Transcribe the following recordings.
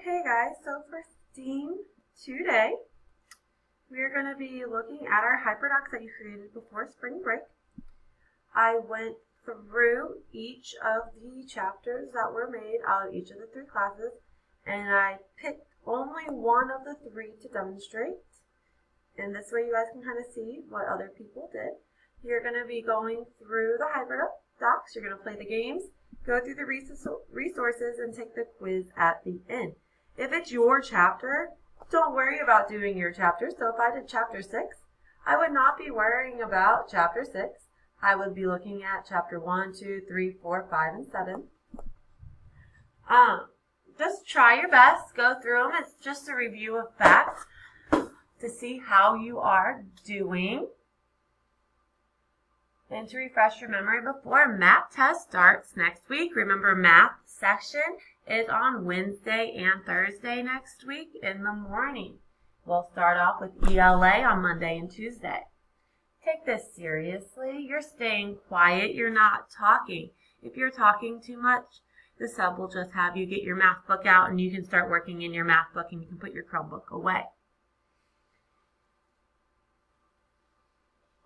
Okay guys, so for STEAM today, we're going to be looking at our hyperdocs that you created before spring break. I went through each of the chapters that were made out of each of the three classes, and I picked only one of the three to demonstrate. And this way you guys can kind of see what other people did. You're going to be going through the hyperdocs, you're going to play the games, go through the resources, and take the quiz at the end. If it's your chapter, don't worry about doing your chapter. So if I did chapter 6, I would not be worrying about chapter 6. I would be looking at chapter 1, 2, 3, 4, 5, and 7. Just try your best. Go through them. It's just a review of facts to see how you are doing. And to refresh your memory before math test starts next week. Remember, math section is on Wednesday and Thursday next week in the morning. We'll start off with ELA on Monday and Tuesday. Take this seriously. You're staying quiet. You're not talking. If you're talking too much, the sub will just have you get your math book out and you can start working in your math book and you can put your Chromebook away.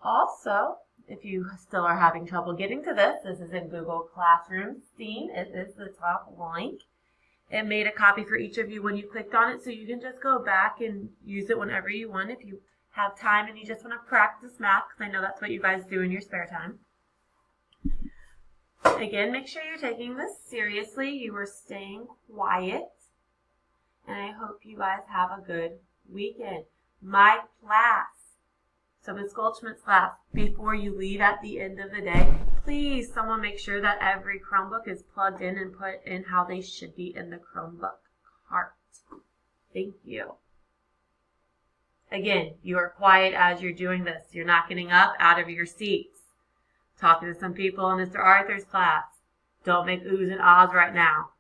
Also, if you still are having trouble getting to this is in Google Classroom STEAM. It is the top link. It made a copy for each of you when you clicked on it, so you can just go back and use it whenever you want if you have time and you just want to practice math, because I know that's what you guys do in your spare time. Again, make sure you're taking this seriously. You are staying quiet, and I hope you guys have a good weekend. My class, so Ms. Goldschmidt's class, before you leave at the end of the day, please someone make sure that every Chromebook is plugged in and put in how they should be in the Chromebook cart. Thank you. Again, you are quiet as you're doing this. You're not getting up out of your seats. Talking to some people in Mr. Arthur's class. Don't make oohs and ahs right now.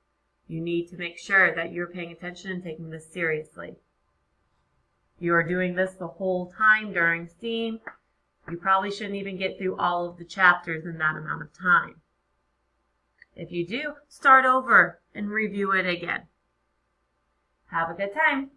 You need to make sure that you're paying attention and taking this seriously. You are doing this the whole time during STEAM. You probably shouldn't even get through all of the chapters in that amount of time. If you do, start over and review it again. Have a good time.